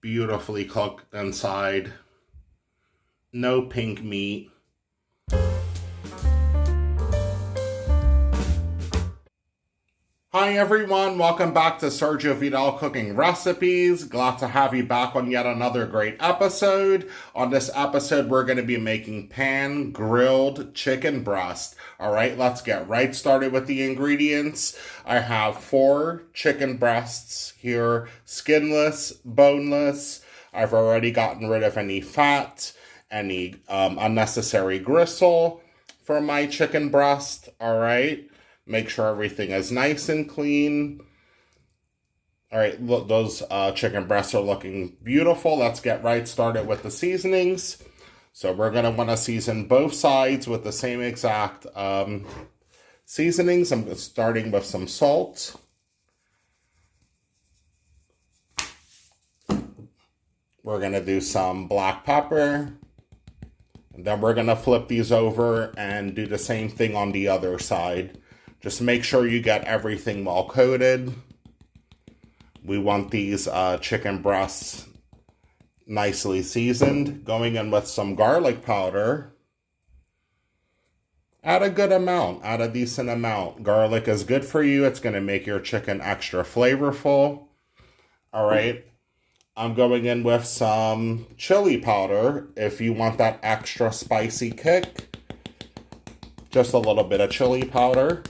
beautifully cooked inside. No pink meat. Hi everyone, welcome back to Sergio Vidal Cooking Recipes. Glad to have you back on yet another great episode. On this episode, we're going to be making pan-grilled chicken breast. Alright, let's get right started with the ingredients. I have 4 chicken breasts here, skinless, boneless. I've already gotten rid of any fat, any unnecessary gristle for my chicken breast. Alright. Make sure everything is nice and clean. All right, look, those chicken breasts are looking beautiful. Let's get right started with the seasonings. So we're going to want to season both sides with the same exact seasonings. I'm starting with some salt. We're going to do some black pepper. And then we're going to flip these over and do the same thing on the other side. Just make sure you get everything well coated. We want these chicken breasts nicely seasoned. Going in with some garlic powder. Add a good amount, add a decent amount. Garlic is good for you. It's going to make your chicken extra flavorful. All right. I'm going in with some chili powder if you want that extra spicy kick. Just a little bit of chili powder.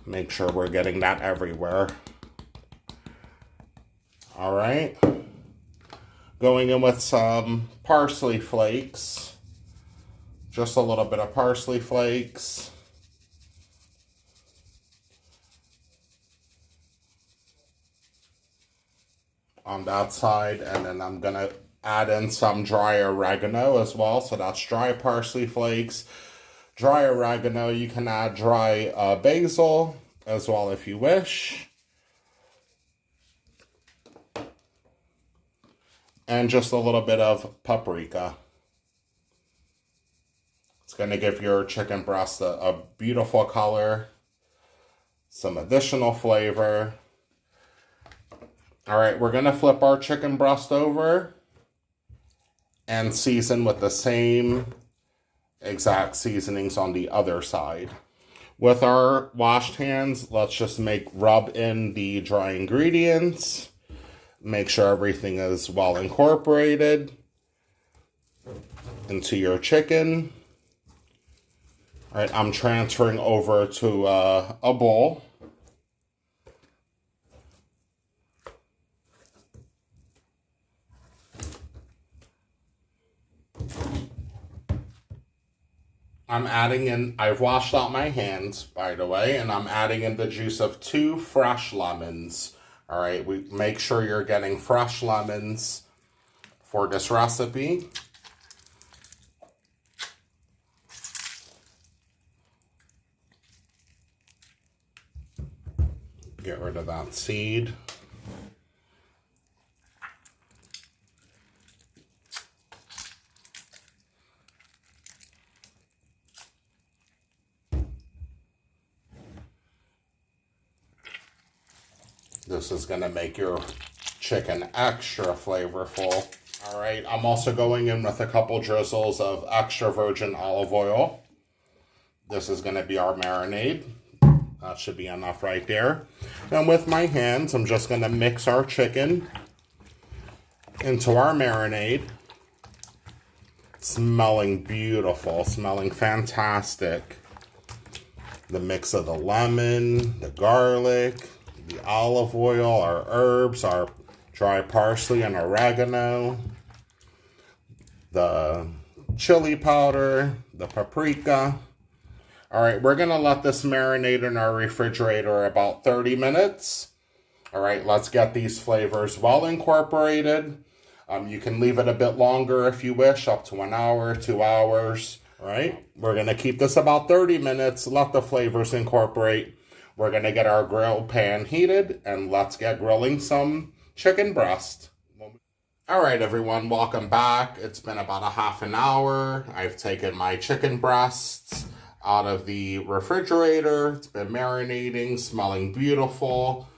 Make sure we're getting that everywhere. All right. Going in with some parsley flakes. Just a little bit of parsley flakes. On that side. And then I'm going to add in some dry oregano as well. So that's dry parsley flakes. Dry oregano, you can add dry basil as well if you wish. And just a little bit of paprika. It's going to give your chicken breast a beautiful color, some additional flavor. All right, we're going to flip our chicken breast over and season with the same exact seasonings on the other side. With our washed hands, let's just rub in the dry ingredients. Make sure everything is well incorporated into your chicken. All right, I'm transferring over to a bowl. I'm adding in, I've washed out my hands, by the way, and I'm adding in the juice of 2 fresh lemons. All right, we make sure you're getting fresh lemons for this recipe. Get rid of that seed. This is going to make your chicken extra flavorful. All right, I'm also going in with a couple drizzles of extra virgin olive oil. This is going to be our marinade. That should be enough right there. And with my hands, I'm just going to mix our chicken into our marinade. Smelling beautiful, smelling fantastic. The mix of the lemon, the garlic, the olive oil, our herbs, our dry parsley and oregano, the chili powder, the paprika. All right, we're going to let this marinate in our refrigerator about 30 minutes. All right, let's get these flavors well incorporated. You can leave it a bit longer if you wish, up to 1 hour, 2 hours. All right, we're going to keep this about 30 minutes, let the flavors incorporate. We're going to get our grill pan heated, and let's get grilling some chicken breast. All right, everyone, welcome back. It's been about a half an hour. I've taken my chicken breasts out of the refrigerator. It's been marinating, smelling beautiful.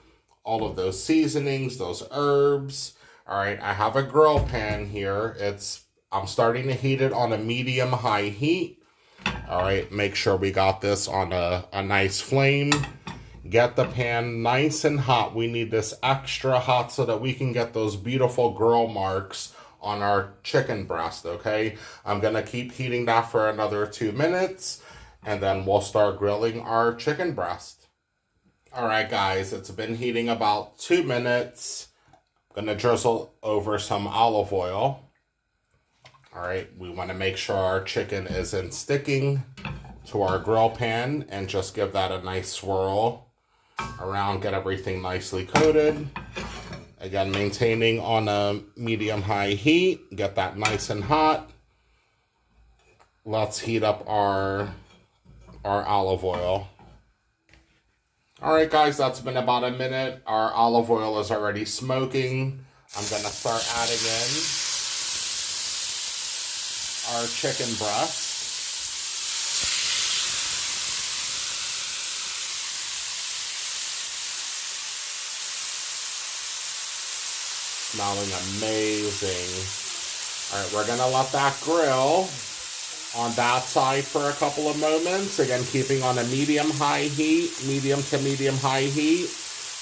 All of those seasonings, those herbs. All right, I have a grill pan here. I'm starting to heat it on a medium-high heat. All right, make sure we got this on a nice flame. Get the pan nice and hot. We need this extra hot so that we can get those beautiful grill marks on our chicken breast, okay? I'm gonna keep heating that for another 2 minutes, and then we'll start grilling our chicken breast. All right, guys, it's been heating about 2 minutes. I'm gonna drizzle over some olive oil. All right, we wanna make sure our chicken isn't sticking to our grill pan, and just give that a nice swirl around, get everything nicely coated. Again, maintaining on a medium-high heat. Get that nice and hot. Let's heat up our olive oil. All right, guys, that's been about a minute. Our olive oil is already smoking. I'm going to start adding in our chicken breast. Smelling amazing. All right, we're gonna let that grill on that side for a couple of moments. Again, keeping on a medium-high heat, medium to medium-high heat.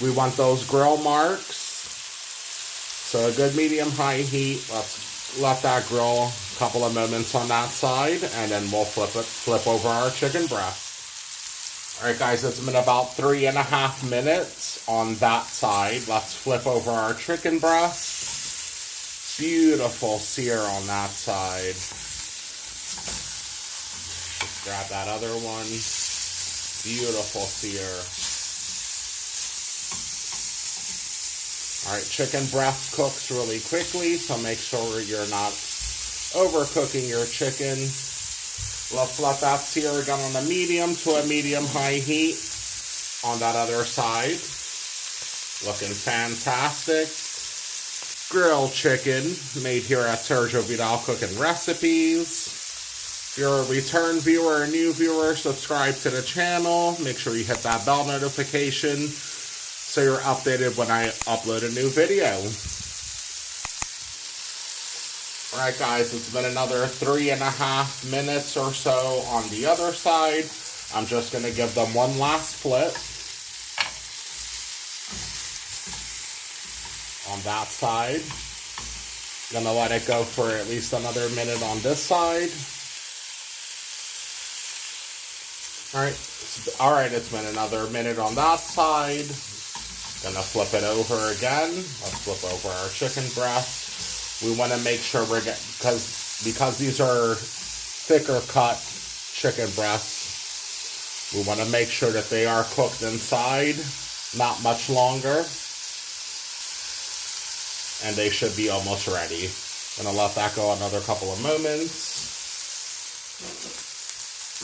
We want those grill marks. So a good medium-high heat. Let's let that grill a couple of moments on that side, and then we'll flip over our chicken breast. All right, guys, it's been about 3.5 minutes on that side. Let's flip over our chicken breast. Beautiful sear on that side. Just grab that other one. Beautiful sear. All right, chicken breast cooks really quickly, so make sure you're not overcooking your chicken. Let's let that sear again on a medium to a medium-high heat on that other side. Looking fantastic. Grilled chicken made here at Sergio Vidal Cooking Recipes. If you're a return viewer or a new viewer, subscribe to the channel. Make sure you hit that bell notification so you're updated when I upload a new video. Alright, guys, it's been another 3.5 minutes or so on the other side. I'm just going to give them one last flip. On that side. Gonna let it go for at least another minute on this side. Alright, it's been another minute on that side. Gonna flip it over again. Let's flip over our chicken breast. We want to make sure we're getting, because these are thicker cut chicken breasts, we want to make sure that they are cooked inside, not much longer, and they should be almost ready. Gonna let that go another couple of moments.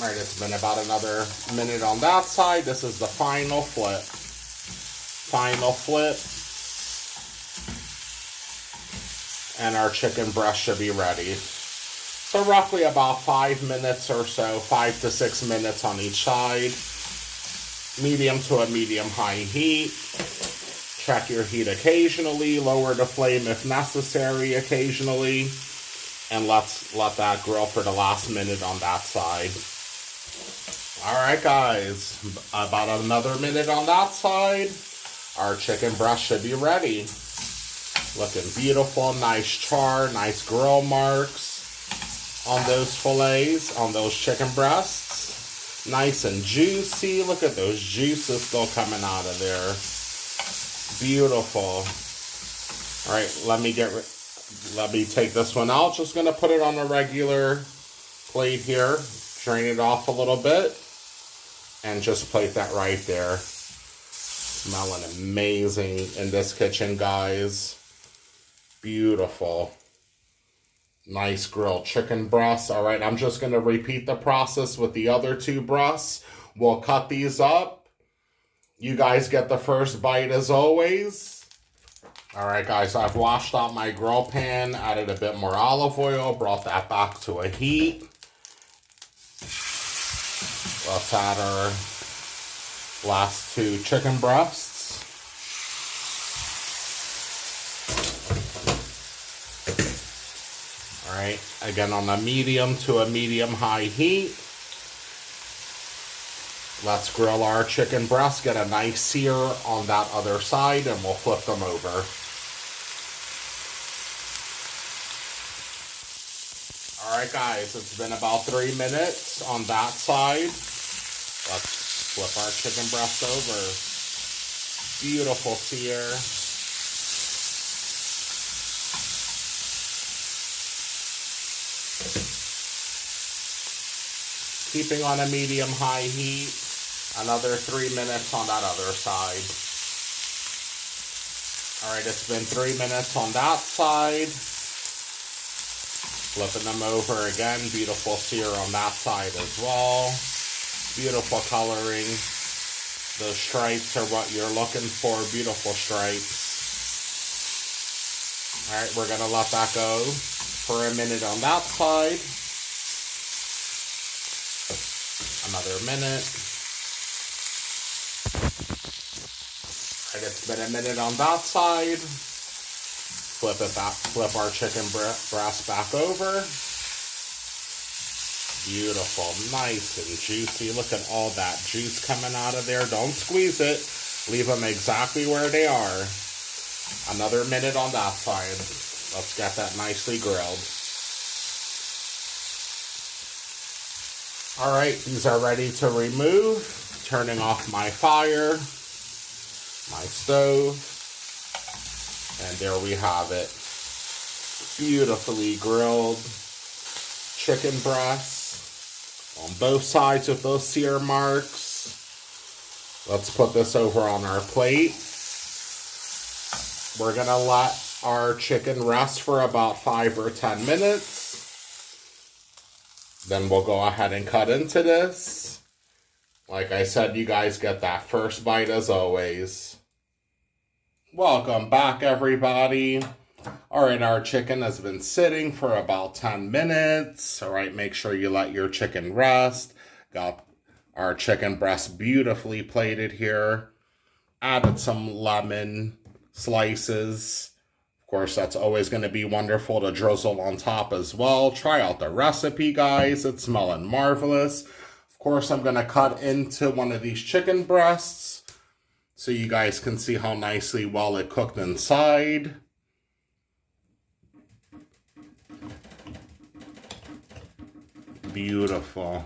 All right, it's been about another minute on that side. This is the final flip. Final flip. And our chicken breast should be ready. So roughly about 5 minutes or so, 5 to 6 minutes on each side. Medium to a medium-high heat. Check your heat occasionally. Lower the flame if necessary occasionally. And let's let that grill for the last minute on that side. Alright, guys. About another minute on that side. Our chicken breast should be ready. Looking beautiful, nice char, nice grill marks on those fillets, on those chicken breasts. Nice and juicy. Look at those juices still coming out of there. Beautiful. All right, let me take this one out. Just gonna put it on a regular plate here. Drain it off a little bit, and just plate that right there. Smelling amazing in this kitchen, guys. Beautiful. Nice grilled chicken breasts. All right, I'm just going to repeat the process with the other two breasts. We'll cut these up. You guys get the first bite as always. All right, guys, I've washed out my grill pan, added a bit more olive oil, brought that back to a heat. Let's add our last 2 chicken breasts. All right, again on a medium to a medium-high heat. Let's grill our chicken breasts, get a nice sear on that other side, and we'll flip them over. Alright guys, it's been about 3 minutes on that side. Let's flip our chicken breast over. Beautiful sear. Keeping on a medium-high heat. Another 3 minutes on that other side. Alright, it's been 3 minutes on that side. Flipping them over again. Beautiful sear on that side as well. Beautiful coloring. Those stripes are what you're looking for. Beautiful stripes. Alright, we're going to let that go for a minute on that side. Another minute. Alright, it's been a minute on that side. Flip it back, flip our chicken breast back over. Beautiful, nice and juicy. Look at all that juice coming out of there. Don't squeeze it. Leave them exactly where they are. Another minute on that side. Let's get that nicely grilled. All right, these are ready to remove. Turning off my fire, my stove. And there we have it. Beautifully grilled chicken breasts on both sides with those sear marks. Let's put this over on our plate. We're gonna let our chicken rest for about 5 or 10 minutes. Then we'll go ahead and cut into this. Like I said, you guys get that first bite as always. Welcome back, everybody. All right, our chicken has been sitting for about 10 minutes. All right, make sure you let your chicken rest. Got our chicken breast beautifully plated here. Added some lemon slices. Of course, that's always going to be wonderful to drizzle on top as well. Try out the recipe, guys. It's smelling marvelous. Of course, I'm going to cut into one of these chicken breasts, so you guys can see how nicely well it cooked inside. Beautiful.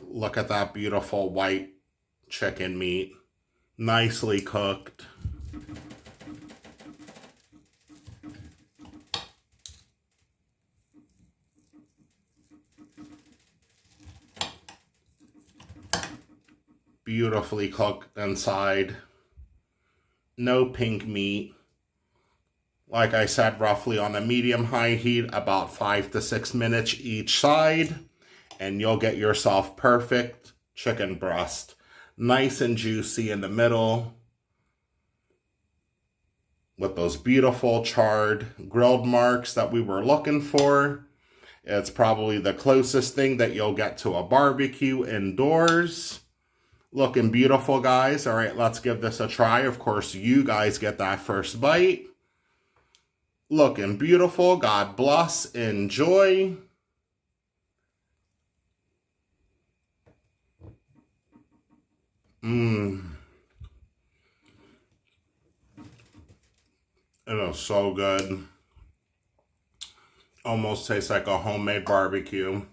Look at that beautiful white chicken meat. Nicely cooked. Beautifully cooked inside. No pink meat. Like I said, roughly on a medium-high heat, about 5 to 6 minutes each side, and you'll get yourself perfect chicken breast. Nice and juicy in the middle, with those beautiful charred grilled marks that we were looking for. It's probably the closest thing that you'll get to a barbecue indoors. Looking beautiful, guys. All right, let's give this a try. Of course, you guys get that first bite. Looking beautiful. God bless. Enjoy. It is so good. Almost tastes like a homemade barbecue.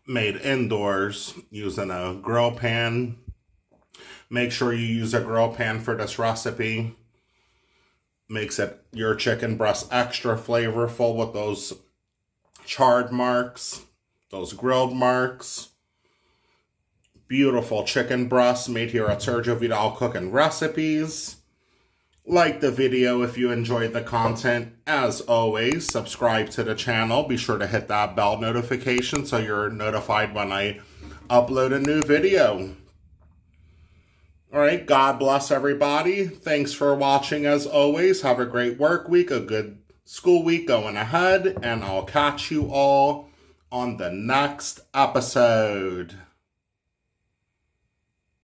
Made indoors using a grill pan. Make sure you use a grill pan for this recipe. Makes it your chicken breast extra flavorful with those charred marks, those grilled marks. Beautiful chicken breast made here at Sergio Vidal Cooking Recipes. Like the video if you enjoyed the content. As always, subscribe to the channel. Be sure to hit that bell notification so you're notified when I upload a new video. All right, God bless everybody. Thanks for watching as always. Have a great work week, a good school week going ahead, and I'll catch you all on the next episode.